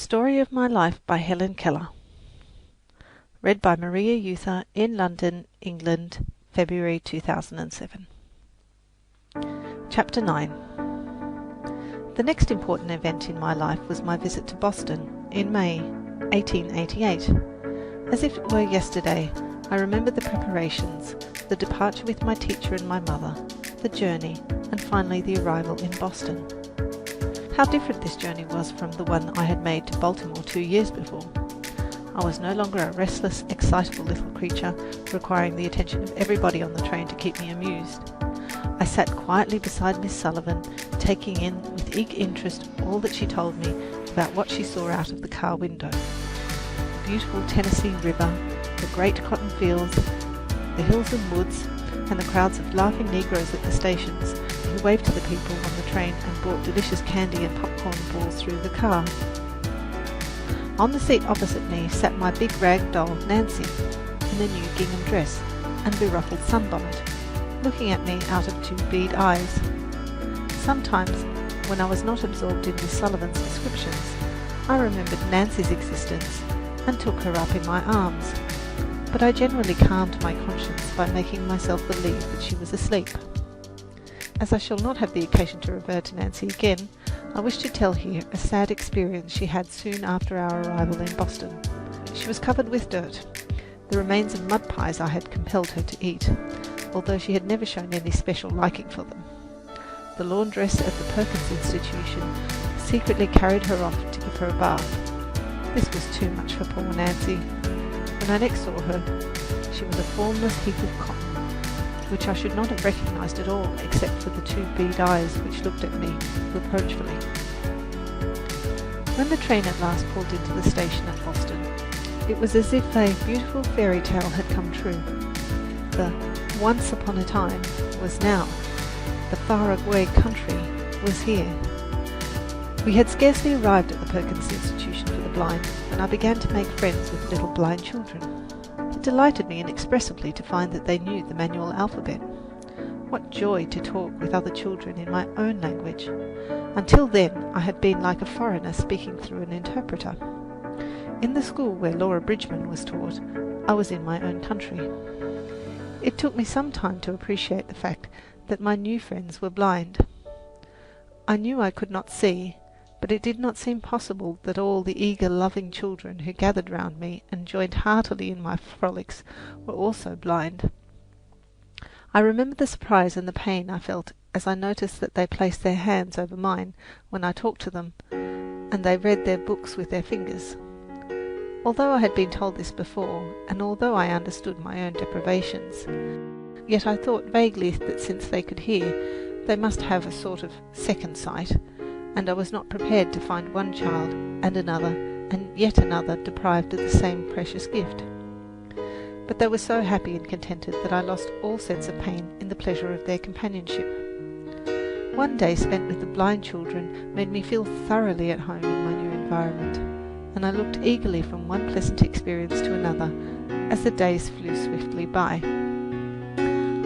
Story of My Life by Helen Keller. Read by Maria Euther in London, England, February 2007. Chapter 9. The next important event in my life was my visit to Boston in May 1888. As if it were yesterday, I remember the preparations, the departure with my teacher and my mother, the journey, and finally the arrival in Boston. How different this journey was from the one I had made to Baltimore 2 years before. I was no longer a restless, excitable little creature requiring the attention of everybody on the train to keep me amused. I sat quietly beside Miss Sullivan, taking in with eager interest all that she told me about what she saw out of the car window. The beautiful Tennessee River, the great cotton fields, the hills and woods, and the crowds of laughing Negroes at the stations who waved to the people on the train and brought delicious candy and popcorn balls through the car. On the seat opposite me sat my big rag doll Nancy in a new gingham dress and beruffled sunbonnet, looking at me out of two bead eyes. Sometimes, when I was not absorbed in Miss Sullivan's descriptions, I remembered Nancy's existence and took her up in my arms, but I generally calmed my conscience by making myself believe that she was asleep. As I shall not have the occasion to refer to Nancy again, I wish to tell here a sad experience she had soon after our arrival in Boston. She was covered with dirt, the remains of mud pies I had compelled her to eat, although she had never shown any special liking for them. The laundress at the Perkins Institution secretly carried her off to give her a bath. This was too much for poor Nancy. When I next saw her, she was a formless heap of cotton, which I should not have recognised at all except for the two bead eyes which looked at me reproachfully. When the train at last pulled into the station at Boston, it was as if a beautiful fairy tale had come true. The once upon a time was now. The far-away country was here. We had scarcely arrived at the Perkins Institution for the Blind when I began to make friends with little blind children. It delighted me inexpressibly to find that they knew the manual alphabet. What joy to talk with other children in my own language. Until then, I had been like a foreigner speaking through an interpreter. In the school where Laura Bridgman was taught, I was in my own country. It took me some time to appreciate the fact that my new friends were blind. I knew I could not see, but it did not seem possible that all the eager, loving children who gathered round me and joined heartily in my frolics were also blind. I remember the surprise and the pain I felt as I noticed that they placed their hands over mine when I talked to them, and they read their books with their fingers. Although I had been told this before, and although I understood my own deprivations, yet I thought vaguely that since they could hear, they must have a sort of second sight, and I was not prepared to find one child and another and yet another deprived of the same precious gift. But they were so happy and contented that I lost all sense of pain in the pleasure of their companionship. One day spent with the blind children made me feel thoroughly at home in my new environment, and I looked eagerly from one pleasant experience to another as the days flew swiftly by.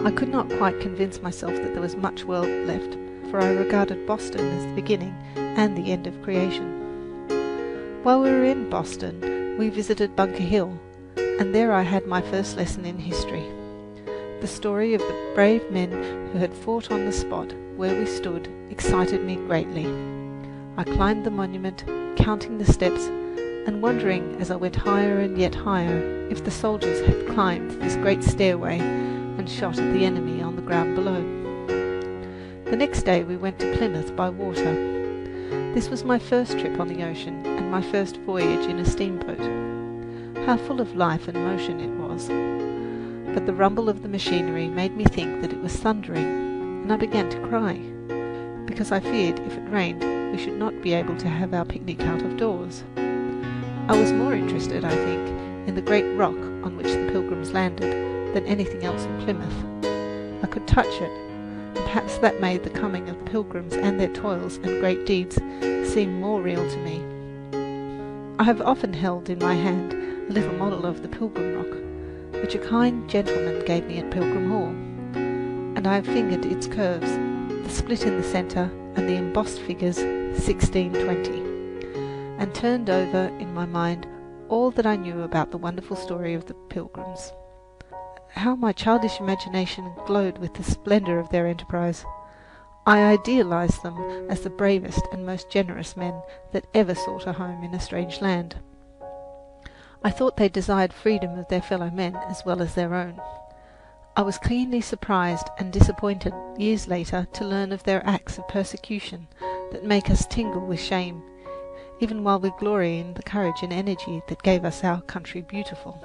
I could not quite convince myself that there was much world left, for I regarded Boston as the beginning and the end of creation. While we were in Boston, we visited Bunker Hill, and there I had my first lesson in history. The story of the brave men who had fought on the spot where we stood excited me greatly. I climbed the monument, counting the steps, and wondering as I went higher and yet higher if the soldiers had climbed this great stairway and shot at the enemy on the ground below. The next day we went to Plymouth by water. This was my first trip on the ocean and my first voyage in a steamboat. How full of life and motion it was! But the rumble of the machinery made me think that it was thundering, and I began to cry, because I feared if it rained we should not be able to have our picnic out of doors. I was more interested, I think, in the great rock on which the pilgrims landed than anything else in Plymouth. I could touch it, and perhaps that made the coming of the pilgrims and their toils and great deeds seem more real to me. I have often held in my hand a little model of the Pilgrim Rock, which a kind gentleman gave me at Pilgrim Hall, and I have fingered its curves, the split in the centre, and the embossed figures 1620. and turned over in my mind all that I knew about the wonderful story of the Pilgrims. How my childish imagination glowed with the splendour of their enterprise! I idealized them as the bravest and most generous men that ever sought a home in a strange land. I thought they desired freedom of their fellow men as well as their own. I was keenly surprised and disappointed years later to learn of their acts of persecution that make us tingle with shame, even while we glory in the courage and energy that gave us our country beautiful.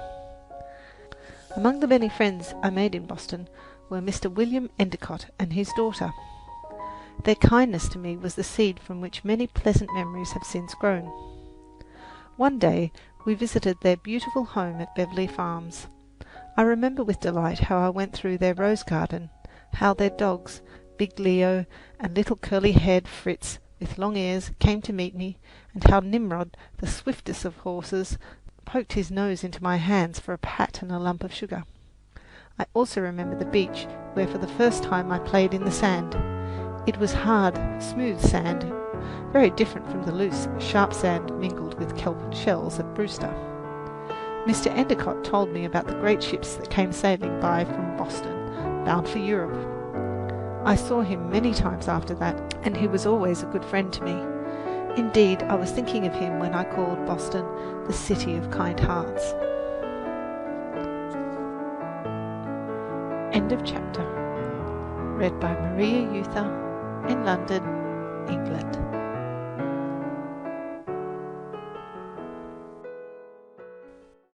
Among the many friends I made in Boston were Mr. William Endicott and his daughter. Their kindness to me was the seed from which many pleasant memories have since grown. One day we visited their beautiful home at Beverly Farms. I remember with delight how I went through their rose garden, how their dogs, Big Leo and little curly-haired Fritz with long ears, came to meet me, and how Nimrod, the swiftest of horses, poked his nose into my hands for a pat and a lump of sugar. I also remember the beach, where for the first time I played in the sand. It was hard, smooth sand, very different from the loose, sharp sand mingled with kelp and shells at Brewster. Mr. Endicott told me about the great ships that came sailing by from Boston, bound for Europe. I saw him many times after that, and he was always a good friend to me. Indeed, I was thinking of him when I called Boston the city of kind hearts. End of chapter. Read by Maria Euther in London, England.